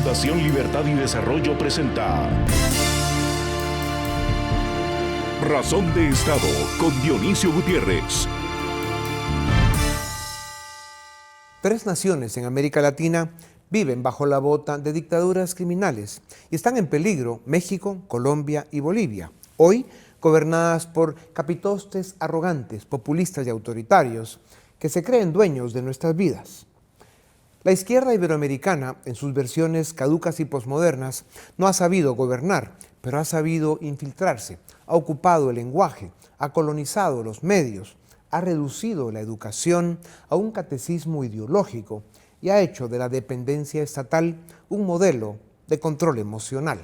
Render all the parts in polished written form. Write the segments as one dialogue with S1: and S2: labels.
S1: Fundación Libertad y Desarrollo presenta Razón de Estado con Dionisio Gutiérrez.
S2: 3 naciones en América Latina viven bajo la bota de dictaduras criminales y están en peligro: México, Colombia y Bolivia, hoy gobernadas por capitostes arrogantes, populistas y autoritarios que se creen dueños de nuestras vidas. La izquierda iberoamericana, en sus versiones caducas y posmodernas, no ha sabido gobernar, pero ha sabido infiltrarse, ha ocupado el lenguaje, ha colonizado los medios, ha reducido la educación a un catecismo ideológico y ha hecho de la dependencia estatal un modelo de control emocional.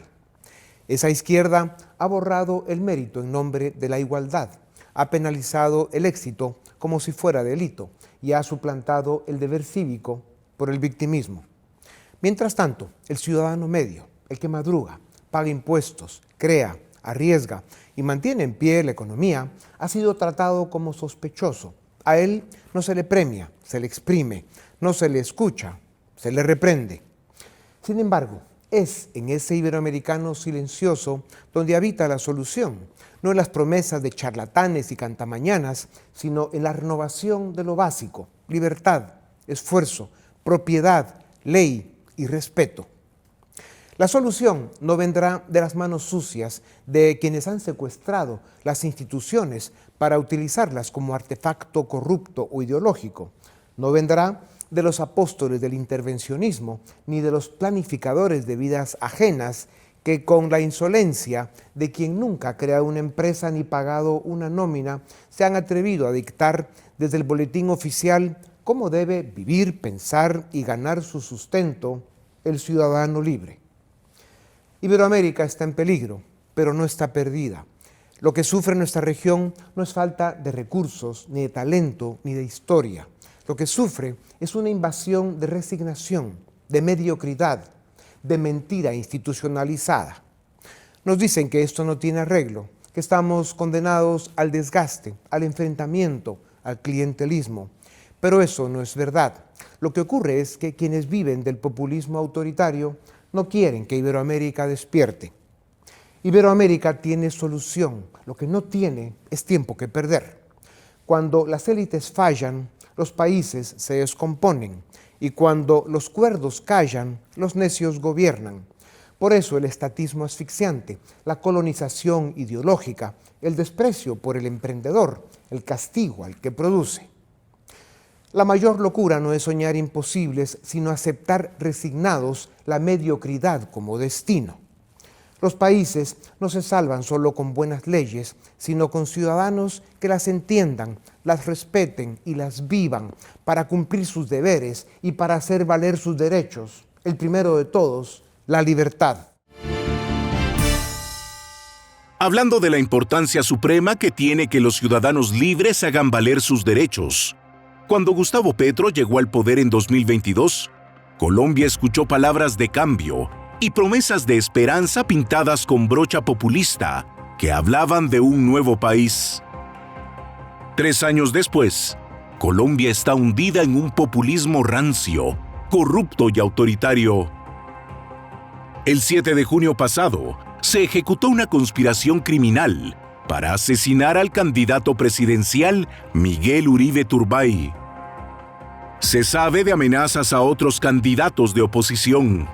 S2: Esa izquierda ha borrado el mérito en nombre de la igualdad, ha penalizado el éxito como si fuera delito y ha suplantado el deber cívico por el victimismo. Mientras tanto, el ciudadano medio, el que madruga, paga impuestos, crea, arriesga y mantiene en pie la economía, ha sido tratado como sospechoso. A él no se le premia, se le exprime, no se le escucha, se le reprende. Sin embargo, es en ese iberoamericano silencioso donde habita la solución, no en las promesas de charlatanes y cantamañanas, sino en la renovación de lo básico: libertad, esfuerzo, propiedad, ley y respeto. La solución no vendrá de las manos sucias de quienes han secuestrado las instituciones para utilizarlas como artefacto corrupto o ideológico. No vendrá de los apóstoles del intervencionismo ni de los planificadores de vidas ajenas que, con la insolencia de quien nunca ha creado una empresa ni pagado una nómina, se han atrevido a dictar desde el boletín oficial cómo debe vivir, pensar y ganar su sustento el ciudadano libre. Iberoamérica está en peligro, pero no está perdida. Lo que sufre nuestra región no es falta de recursos, ni de talento, ni de historia. Lo que sufre es una invasión de resignación, de mediocridad, de mentira institucionalizada. Nos dicen que esto no tiene arreglo, que estamos condenados al desgaste, al enfrentamiento, al clientelismo. Pero eso no es verdad. Lo que ocurre es que quienes viven del populismo autoritario no quieren que Iberoamérica despierte. Iberoamérica tiene solución, lo que no tiene es tiempo que perder. Cuando las élites fallan, los países se descomponen, y cuando los cuerdos callan, los necios gobiernan. Por eso el estatismo asfixiante, la colonización ideológica, el desprecio por el emprendedor, el castigo al que produce. La mayor locura no es soñar imposibles, sino aceptar resignados la mediocridad como destino. Los países no se salvan solo con buenas leyes, sino con ciudadanos que las entiendan, las respeten y las vivan para cumplir sus deberes y para hacer valer sus derechos. El primero de todos, la libertad.
S1: Hablando de la importancia suprema que tiene que los ciudadanos libres hagan valer sus derechos. Cuando Gustavo Petro llegó al poder en 2022, Colombia escuchó palabras de cambio y promesas de esperanza pintadas con brocha populista que hablaban de un nuevo país. 3 años después, Colombia está hundida en un populismo rancio, corrupto y autoritario. El 7 de junio pasado, se ejecutó una conspiración criminal para asesinar al candidato presidencial Miguel Uribe Turbay. Se sabe de amenazas a otros candidatos de oposición.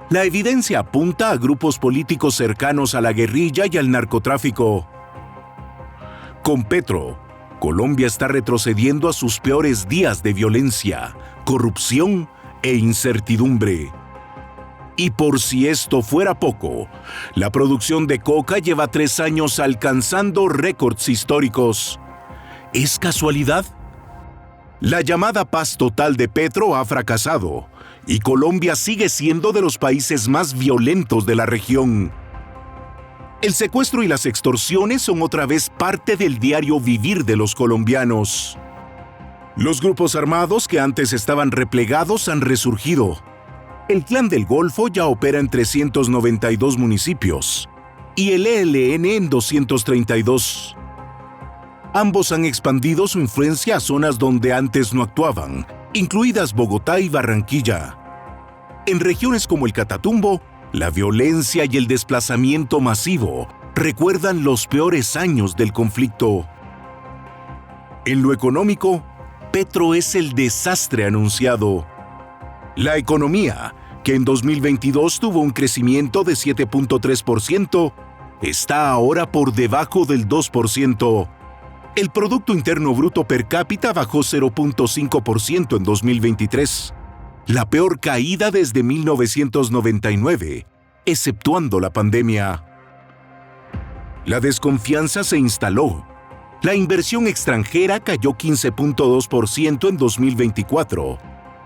S1: La evidencia apunta a grupos políticos cercanos a la guerrilla y al narcotráfico. Con Petro, Colombia está retrocediendo a sus peores días de violencia, corrupción e incertidumbre. Y por si esto fuera poco, la producción de coca lleva 3 años alcanzando récords históricos. ¿Es casualidad? La llamada paz total de Petro ha fracasado y Colombia sigue siendo de los países más violentos de la región. El secuestro y las extorsiones son otra vez parte del diario vivir de los colombianos. Los grupos armados que antes estaban replegados han resurgido. El Clan del Golfo ya opera en 392 municipios y el ELN en 232. Ambos han expandido su influencia a zonas donde antes no actuaban, incluidas Bogotá y Barranquilla. En regiones como el Catatumbo, la violencia y el desplazamiento masivo recuerdan los peores años del conflicto. En lo económico, Petro es el desastre anunciado. La economía, que en 2022 tuvo un crecimiento de 7.3%, está ahora por debajo del 2%. El Producto Interno Bruto per cápita bajó 0.5% en 2023, la peor caída desde 1999, exceptuando la pandemia. La desconfianza se instaló. La inversión extranjera cayó 15.2% en 2024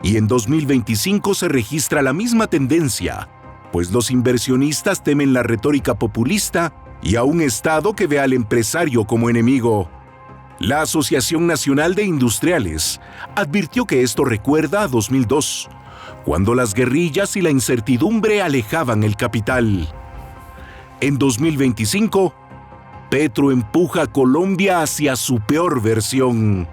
S1: y en 2025 se registra la misma tendencia, pues los inversionistas temen la retórica populista y a un Estado que ve al empresario como enemigo. La Asociación Nacional de Industriales advirtió que esto recuerda a 2002, cuando las guerrillas y la incertidumbre alejaban el capital. En 2025, Petro empuja a Colombia hacia su peor versión.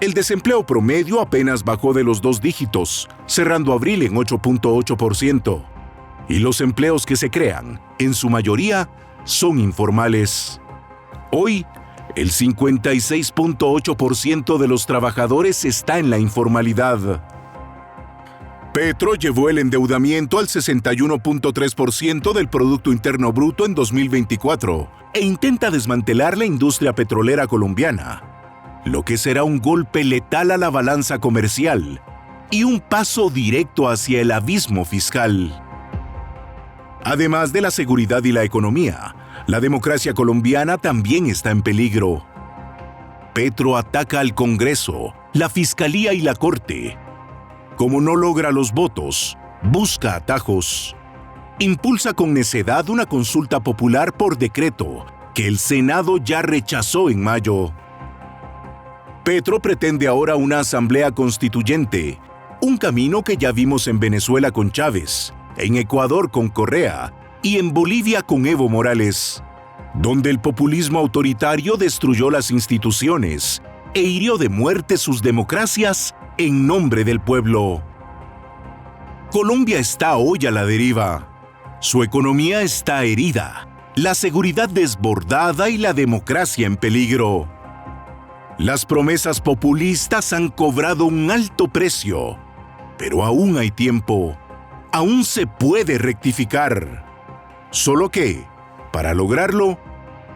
S1: El desempleo promedio apenas bajó de los 2 dígitos, cerrando abril en 8.8%. Y los empleos que se crean, en su mayoría, son informales. Hoy, el 56.8% de los trabajadores está en la informalidad. Petro llevó el endeudamiento al 61.3% del Producto Interno Bruto en 2024 e intenta desmantelar la industria petrolera colombiana, lo que será un golpe letal a la balanza comercial y un paso directo hacia el abismo fiscal. Además de la seguridad y la economía, la democracia colombiana también está en peligro. Petro ataca al Congreso, la Fiscalía y la Corte. Como no logra los votos, busca atajos. Impulsa con necedad una consulta popular por decreto, que el Senado ya rechazó en mayo. Petro pretende ahora una asamblea constituyente, un camino que ya vimos en Venezuela con Chávez, en Ecuador con Correa y en Bolivia con Evo Morales, donde el populismo autoritario destruyó las instituciones e hirió de muerte sus democracias en nombre del pueblo. Colombia está hoy a la deriva. Su economía está herida, la seguridad desbordada y la democracia en peligro. Las promesas populistas han cobrado un alto precio, pero aún hay tiempo. Aún se puede rectificar. Solo que, para lograrlo,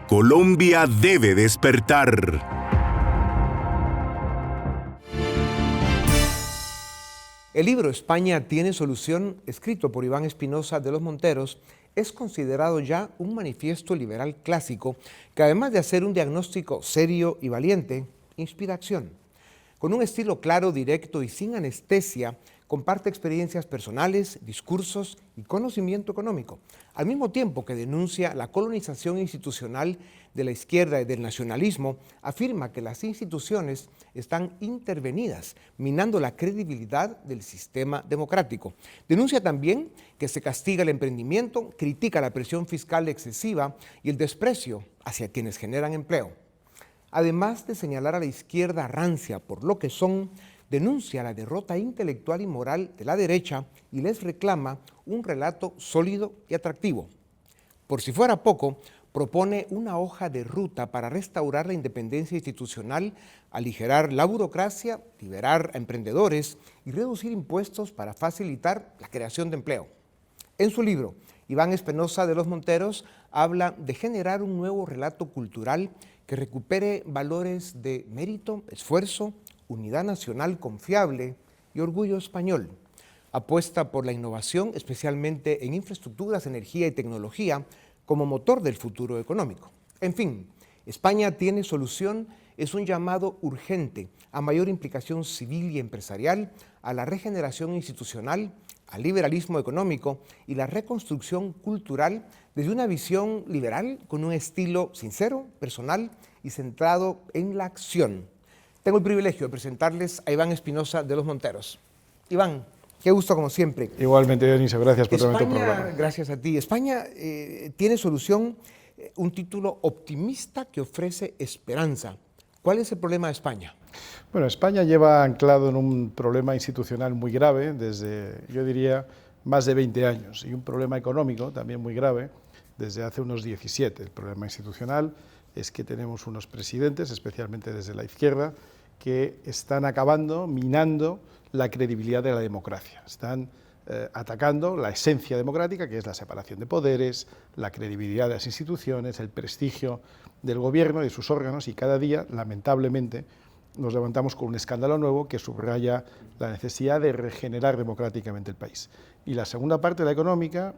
S1: Colombia debe despertar.
S2: El libro España tiene solución, escrito por Iván Espinosa de los Monteros, es considerado ya un manifiesto liberal clásico que, además de hacer un diagnóstico serio y valiente, inspira acción. Con un estilo claro, directo y sin anestesia, comparte experiencias personales, discursos y conocimiento económico, al mismo tiempo que denuncia la colonización institucional de la izquierda y del nacionalismo. Afirma que las instituciones están intervenidas, minando la credibilidad del sistema democrático. Denuncia también que se castiga el emprendimiento, critica la presión fiscal excesiva y el desprecio hacia quienes generan empleo. Además de señalar a la izquierda rancia por lo que son, denuncia la derrota intelectual y moral de la derecha y les reclama un relato sólido y atractivo. Por si fuera poco, propone una hoja de ruta para restaurar la independencia institucional, aligerar la burocracia, liberar a emprendedores y reducir impuestos para facilitar la creación de empleo. En su libro, Iván Espinosa de los Monteros habla de generar un nuevo relato cultural que recupere valores de mérito, esfuerzo, unidad nacional confiable y orgullo español. Apuesta por la innovación, especialmente en infraestructuras, energía y tecnología, como motor del futuro económico. En fin, España tiene solución es un llamado urgente a mayor implicación civil y empresarial, a la regeneración institucional, al liberalismo económico y la reconstrucción cultural desde una visión liberal con un estilo sincero, personal y centrado en la acción. Tengo el privilegio de presentarles a Iván Espinosa de los Monteros. Iván, qué gusto como siempre.
S3: Igualmente, Dionisio, gracias por tu programa.
S2: Gracias a ti. España tiene solución, un título optimista que ofrece esperanza. ¿Cuál es el problema de España?
S3: Bueno, España lleva anclado en un problema institucional muy grave desde, yo diría, más de 20 años, y un problema económico también muy grave desde hace unos 17. El problema institucional es que tenemos unos presidentes, especialmente desde la izquierda, que están acabando, minando la credibilidad de la democracia. Están atacando la esencia democrática, que es la separación de poderes, la credibilidad de las instituciones, el prestigio del gobierno y de sus órganos, y cada día, lamentablemente, nos levantamos con un escándalo nuevo que subraya la necesidad de regenerar democráticamente el país. Y la segunda parte, la económica,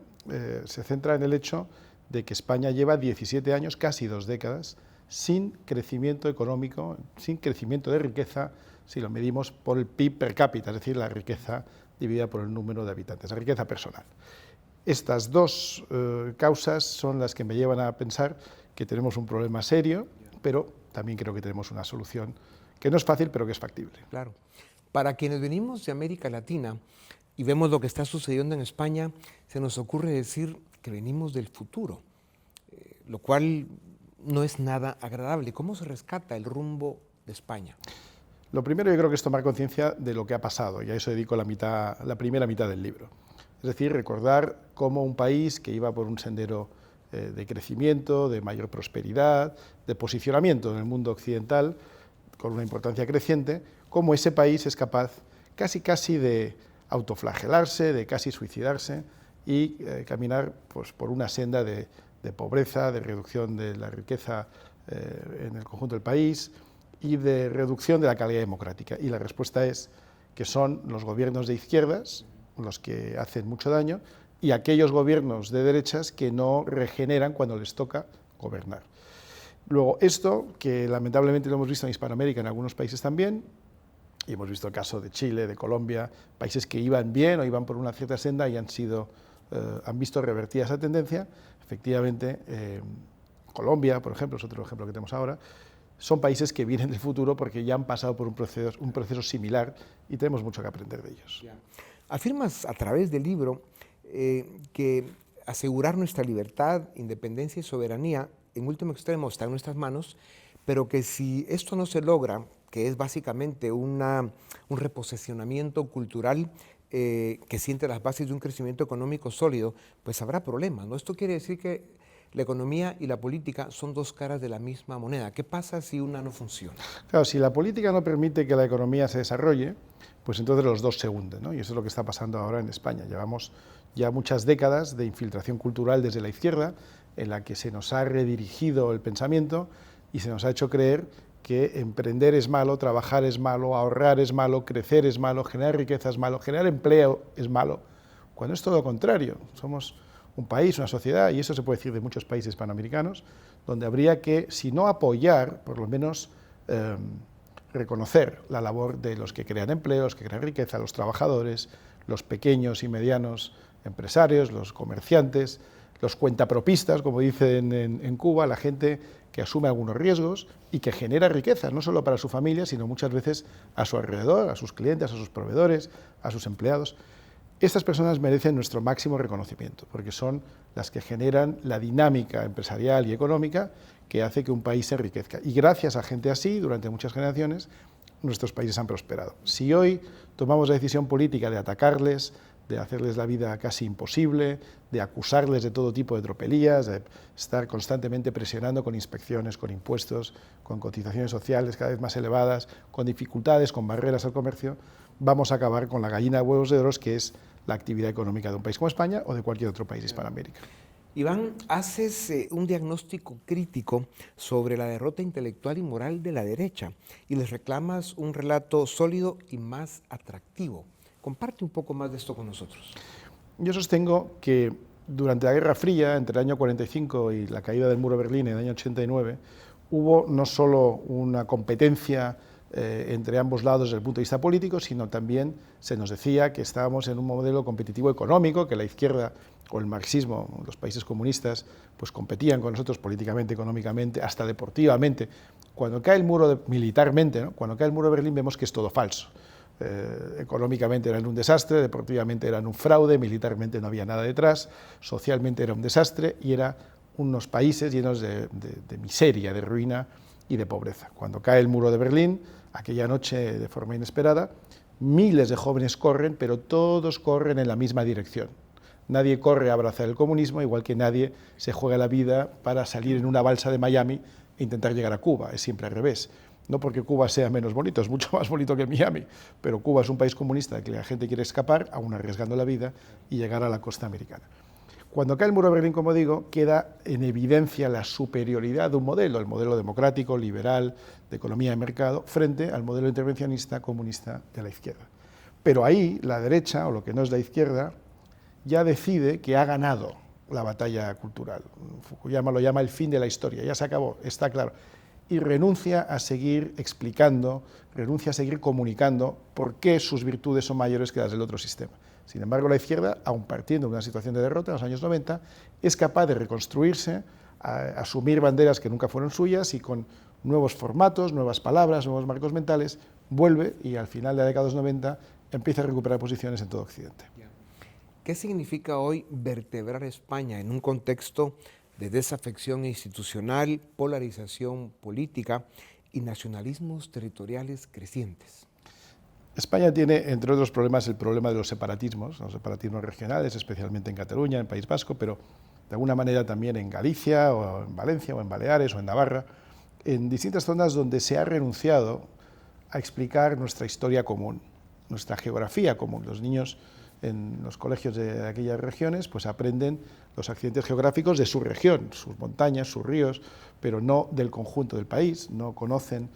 S3: se centra en el hecho de que España lleva 17 años, casi 2 décadas, sin crecimiento económico, sin crecimiento de riqueza, si lo medimos por el PIB per cápita, es decir, la riqueza dividida por el número de habitantes, la riqueza personal. Estas dos causas son las que me llevan a pensar que tenemos un problema serio, pero también creo que tenemos una solución que no es fácil, pero que es factible.
S2: Claro. Para quienes venimos de América Latina y vemos lo que está sucediendo en España, se nos ocurre decir que venimos del futuro, lo cual no es nada agradable. ¿Cómo se rescata el rumbo de España?
S3: Lo primero, yo creo que es tomar conciencia de lo que ha pasado, y a eso dedico la primera mitad del libro. Es decir, recordar cómo un país que iba por un sendero de crecimiento, de mayor prosperidad, de posicionamiento en el mundo occidental, con una importancia creciente, cómo ese país es capaz casi de autoflagelarse, de casi suicidarse y caminar pues, por una senda de pobreza, de reducción de la riqueza en el conjunto del país y de reducción de la calidad democrática. Y la respuesta es que son los gobiernos de izquierdas los que hacen mucho daño y aquellos gobiernos de derechas que no regeneran cuando les toca gobernar. Luego, esto, que lamentablemente lo hemos visto en Hispanoamérica, en algunos países también, y hemos visto el caso de Chile, de Colombia, países que iban bien o iban por una cierta senda y han visto revertida esa tendencia. Efectivamente, Colombia, por ejemplo, es otro ejemplo que tenemos ahora, son países que vienen del futuro porque ya han pasado por un proceso similar y tenemos mucho que aprender de ellos.
S2: Afirmas a través del libro que asegurar nuestra libertad, independencia y soberanía, en último extremo, está en nuestras manos, pero que si esto no se logra, que es básicamente un reposicionamiento cultural que siente las bases de un crecimiento económico sólido, pues habrá problemas, ¿no? Esto quiere decir que la economía y la política son dos caras de la misma moneda. ¿Qué pasa si una no funciona?
S3: Claro, si la política no permite que la economía se desarrolle, pues entonces los dos se hunden, ¿no? Y eso es lo que está pasando ahora en España. Llevamos ya muchas décadas de infiltración cultural desde la izquierda, en la que se nos ha redirigido el pensamiento y se nos ha hecho creer que emprender es malo, trabajar es malo, ahorrar es malo, crecer es malo, generar riqueza es malo, generar empleo es malo, cuando es todo lo contrario. Somos un país, una sociedad, y eso se puede decir de muchos países hispanoamericanos, donde habría que, si no apoyar, por lo menos reconocer la labor de los que crean empleo, los que crean riqueza, los trabajadores, los pequeños y medianos empresarios, los comerciantes, los cuentapropistas, como dicen en Cuba, la gente que asume algunos riesgos y que genera riqueza, no solo para su familia, sino muchas veces a su alrededor, a sus clientes, a sus proveedores, a sus empleados. Estas personas merecen nuestro máximo reconocimiento, porque son las que generan la dinámica empresarial y económica que hace que un país se enriquezca. Y gracias a gente así, durante muchas generaciones, nuestros países han prosperado. Si hoy tomamos la decisión política de atacarles, de hacerles la vida casi imposible, de acusarles de todo tipo de tropelías, de estar constantemente presionando con inspecciones, con impuestos, con cotizaciones sociales cada vez más elevadas, con dificultades, con barreras al comercio, vamos a acabar con la gallina de huevos de oro, que es la actividad económica de un país como España o de cualquier otro país de Hispanoamérica.
S2: Iván, haces un diagnóstico crítico sobre la derrota intelectual y moral de la derecha y les reclamas un relato sólido y más atractivo. Comparte un poco más de esto con nosotros.
S3: Yo sostengo que durante la Guerra Fría, entre el año 45 y la caída del muro de Berlín en el año 89, hubo no solo una competencia entre ambos lados desde el punto de vista político, sino también se nos decía que estábamos en un modelo competitivo económico, que la izquierda o el marxismo, los países comunistas, pues competían con nosotros políticamente, económicamente, hasta deportivamente. Cuando cae el muro militarmente, ¿no? Cuando cae el muro de Berlín vemos que es todo falso. Económicamente eran un desastre, deportivamente eran un fraude, militarmente no había nada detrás, socialmente era un desastre y eran unos países llenos de miseria, de ruina y de pobreza. Cuando cae el muro de Berlín, aquella noche de forma inesperada, miles de jóvenes corren, pero todos corren en la misma dirección. Nadie corre a abrazar el comunismo, igual que nadie se juega la vida para salir en una balsa de Miami e intentar llegar a Cuba, es siempre al revés. No porque Cuba sea menos bonito, es mucho más bonito que Miami, pero Cuba es un país comunista del que la gente quiere escapar, aún arriesgando la vida, y llegar a la costa americana. Cuando cae el muro de Berlín, como digo, queda en evidencia la superioridad de un modelo, el modelo democrático, liberal, de economía de mercado, frente al modelo intervencionista comunista de la izquierda. Pero ahí la derecha, o lo que no es la izquierda, ya decide que ha ganado la batalla cultural. Fukuyama lo llama el fin de la historia, ya se acabó, está claro. Y renuncia a seguir explicando, renuncia a seguir comunicando por qué sus virtudes son mayores que las del otro sistema. Sin embargo, la izquierda, aun partiendo de una situación de derrota en los años 90, es capaz de reconstruirse, asumir banderas que nunca fueron suyas y con nuevos formatos, nuevas palabras, nuevos marcos mentales, vuelve y al final de la década de los 90 empieza a recuperar posiciones en todo Occidente.
S2: ¿Qué significa hoy vertebrar España en un contexto de desafección institucional, polarización política y nacionalismos territoriales crecientes?
S3: España tiene, entre otros problemas, el problema de los separatismos regionales, especialmente en Cataluña, en País Vasco, pero de alguna manera también en Galicia, o en Valencia, o en Baleares, o en Navarra, en distintas zonas donde se ha renunciado a explicar nuestra historia común, nuestra geografía común. Los niños en los colegios de aquellas regiones pues aprenden los accidentes geográficos de su región, sus montañas, sus ríos, pero no del conjunto del país, no conocen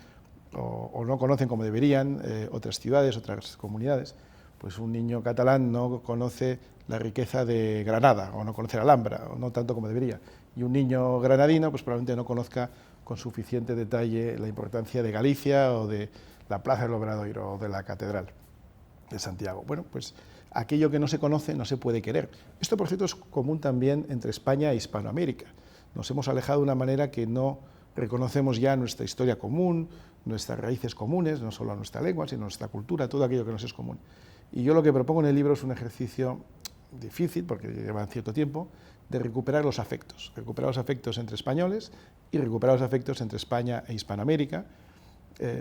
S3: o no conocen como deberían otras ciudades, otras comunidades. Pues un niño catalán no conoce la riqueza de Granada, o no conoce la Alhambra, o no tanto como debería. Y un niño granadino pues probablemente no conozca con suficiente detalle la importancia de Galicia, o de la Plaza del Obradoiro, o de la Catedral de Santiago. Bueno, pues aquello que no se conoce no se puede querer. Esto, por cierto, es común también entre España e Hispanoamérica. Nos hemos alejado de una manera que no reconocemos ya nuestra historia común, nuestras raíces comunes, no solo nuestra lengua, sino nuestra cultura, todo aquello que nos es común. Y yo lo que propongo en el libro es un ejercicio difícil, porque lleva cierto tiempo, de recuperar los afectos entre españoles y recuperar los afectos entre España e Hispanoamérica,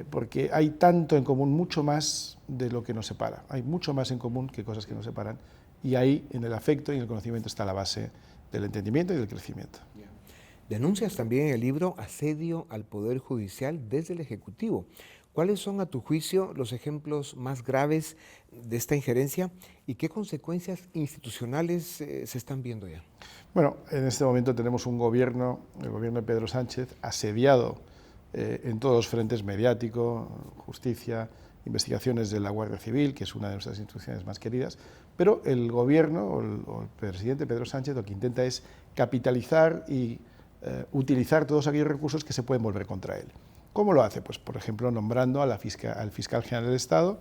S3: porque hay tanto en común, mucho más de lo que nos separa. Hay mucho más en común que cosas que nos separan, y ahí, en el afecto y en el conocimiento, está la base del entendimiento y del crecimiento.
S2: Denuncias también en el libro asedio al Poder Judicial desde el Ejecutivo. ¿Cuáles son, a tu juicio, los ejemplos más graves de esta injerencia y qué consecuencias institucionales se están viendo ya?
S3: Bueno, en este momento tenemos un gobierno, el gobierno de Pedro Sánchez, asediado en todos los frentes: mediático, justicia, investigaciones de la Guardia Civil, que es una de nuestras instituciones más queridas, pero el gobierno o el presidente Pedro Sánchez lo que intenta es capitalizar y utilizar todos aquellos recursos que se pueden volver contra él. ¿Cómo lo hace? Pues, por ejemplo, nombrando al fiscal general del Estado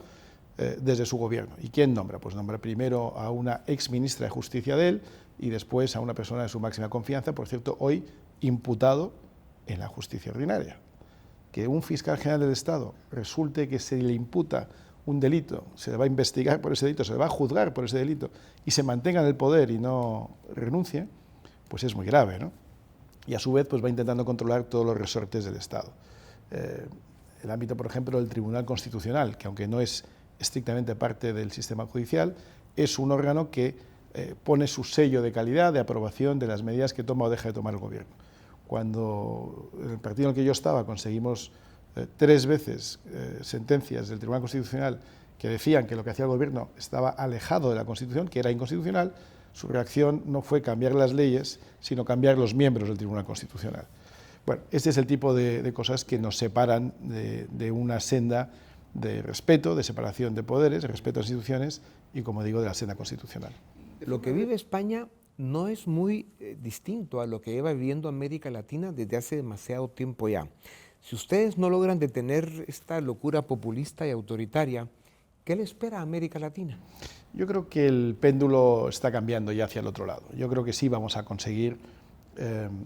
S3: desde su gobierno. ¿Y quién nombra? Pues nombra primero a una exministra de Justicia de él y después a una persona de su máxima confianza, por cierto, hoy imputado en la justicia ordinaria. Que un fiscal general del Estado resulte que se le imputa un delito, se le va a investigar por ese delito, se le va a juzgar por ese delito y se mantenga en el poder y no renuncie, pues es muy grave, ¿no? Y a su vez pues va intentando controlar todos los resortes del Estado. El ámbito, por ejemplo, del Tribunal Constitucional, que aunque no es estrictamente parte del sistema judicial, es un órgano que pone su sello de calidad, de aprobación de las medidas que toma o deja de tomar el gobierno. Cuando en el partido en el que yo estaba conseguimos 3 veces sentencias del Tribunal Constitucional que decían que lo que hacía el gobierno estaba alejado de la Constitución, que era inconstitucional, su reacción no fue cambiar las leyes, sino cambiar los miembros del Tribunal Constitucional. Bueno, este es el tipo de cosas que nos separan de una senda de respeto, de separación de poderes, de respeto a las instituciones y, como digo, de la senda constitucional.
S2: Lo que vive España no es muy distinto a lo que lleva viviendo América Latina desde hace demasiado tiempo ya. Si ustedes no logran detener esta locura populista y autoritaria, ¿qué le espera a América Latina?
S3: Yo creo que el péndulo está cambiando ya hacia el otro lado. Yo creo que sí vamos a conseguir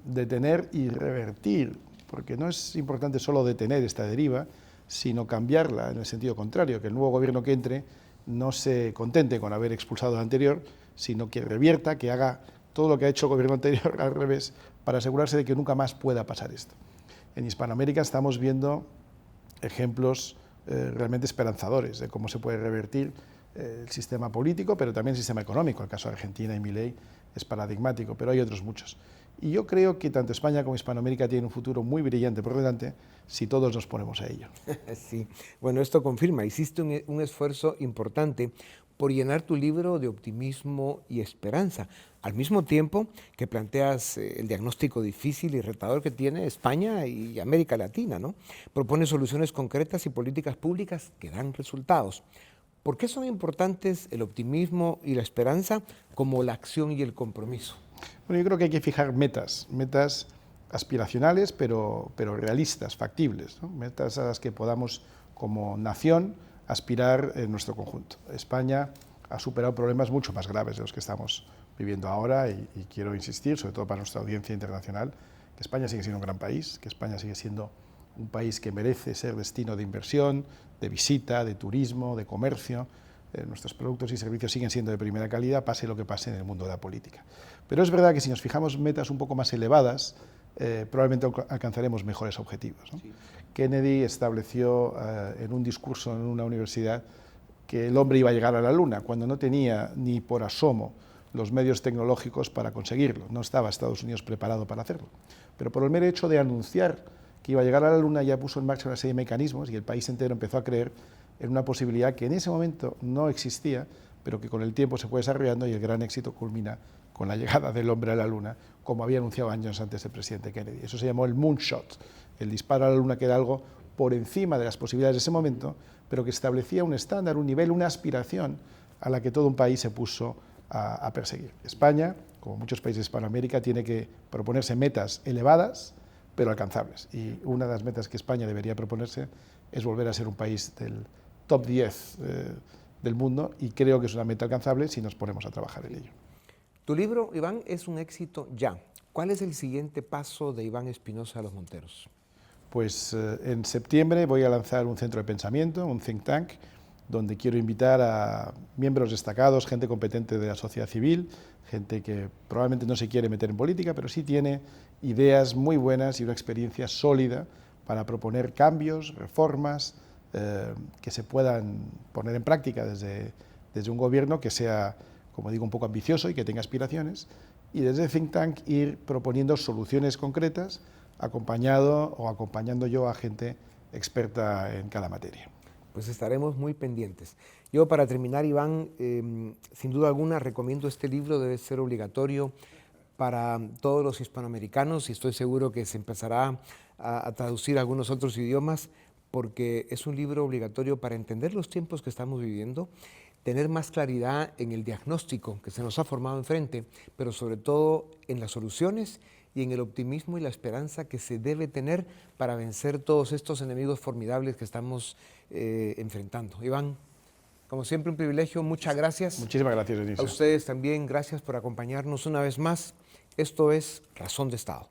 S3: detener y revertir, porque no es importante solo detener esta deriva, sino cambiarla en el sentido contrario, que el nuevo gobierno que entre no se contente con haber expulsado al anterior, sino que revierta, que haga todo lo que ha hecho el gobierno anterior al revés, para asegurarse de que nunca más pueda pasar esto. En Hispanoamérica estamos viendo ejemplos realmente esperanzadores de cómo se puede revertir el sistema político, pero también el sistema económico. El caso de Argentina y Milei es paradigmático, pero hay otros muchos. Y yo creo que tanto España como Hispanoamérica tienen un futuro muy brillante por delante si todos nos ponemos a ello.
S2: Sí, bueno, esto confirma, hiciste un esfuerzo importante por llenar tu libro de optimismo y esperanza, al mismo tiempo que planteas el diagnóstico difícil y retador que tiene España y América Latina, ¿no? Propones soluciones concretas y políticas públicas que dan resultados. ¿Por qué son importantes el optimismo y la esperanza como la acción y el compromiso?
S3: Bueno, yo creo que hay que fijar metas aspiracionales, pero realistas, factibles, ¿no? Metas a las que podamos, como nación, aspirar en nuestro conjunto. España ha superado problemas mucho más graves de los que estamos viviendo ahora y quiero insistir, sobre todo para nuestra audiencia internacional, que España sigue siendo un gran país, que España sigue siendo un país que merece ser destino de inversión, de visita, de turismo, de comercio. Nuestros productos y servicios siguen siendo de primera calidad, pase lo que pase en el mundo de la política. Pero es verdad que si nos fijamos metas un poco más elevadas, probablemente alcanzaremos mejores objetivos, ¿no? Sí. Kennedy estableció en un discurso en una universidad que el hombre iba a llegar a la Luna, cuando no tenía ni por asomo los medios tecnológicos para conseguirlo. No estaba Estados Unidos preparado para hacerlo. Pero por el mero hecho de anunciar que iba a llegar a la Luna, ya puso en marcha una serie de mecanismos y el país entero empezó a creer en una posibilidad que en ese momento no existía, pero que con el tiempo se fue desarrollando y el gran éxito culmina con la llegada del hombre a la Luna, como había anunciado años antes el presidente Kennedy. Eso se llamó el moonshot, el disparo a la Luna, que era algo por encima de las posibilidades de ese momento, pero que establecía un estándar, un nivel, una aspiración a la que todo un país se puso a perseguir. España, como muchos países de Hispanoamérica, tiene que proponerse metas elevadas, pero alcanzables. Y una de las metas que España debería proponerse es volver a ser un país del top 10 del mundo, y creo que es una meta alcanzable si nos ponemos a trabajar en ello.
S2: Tu libro, Iván, es un éxito ya. ¿Cuál es el siguiente paso de Iván Espinosa Los Monteros?
S3: Pues en septiembre voy a lanzar un centro de pensamiento, un think tank, donde quiero invitar a miembros destacados, gente competente de la sociedad civil, gente que probablemente no se quiere meter en política, pero sí tiene ideas muy buenas y una experiencia sólida para proponer cambios, reformas, que se puedan poner en práctica desde un gobierno que sea, como digo, un poco ambicioso y que tenga aspiraciones, y desde el think tank ir proponiendo soluciones concretas, acompañando yo a gente experta en cada materia.
S2: Pues estaremos muy pendientes. Yo, para terminar, Iván, sin duda alguna recomiendo este libro, debe ser obligatorio para todos los hispanoamericanos y estoy seguro que se empezará a traducir a algunos otros idiomas, porque es un libro obligatorio para entender los tiempos que estamos viviendo, tener más claridad en el diagnóstico que se nos ha formado enfrente, pero sobre todo en las soluciones y en el optimismo y la esperanza que se debe tener para vencer todos estos enemigos formidables que estamos enfrentando. Iván, como siempre, un privilegio. Muchas gracias.
S3: Muchísimas gracias, Denise.
S2: A ustedes también, gracias por acompañarnos una vez más. Esto es Razón de Estado.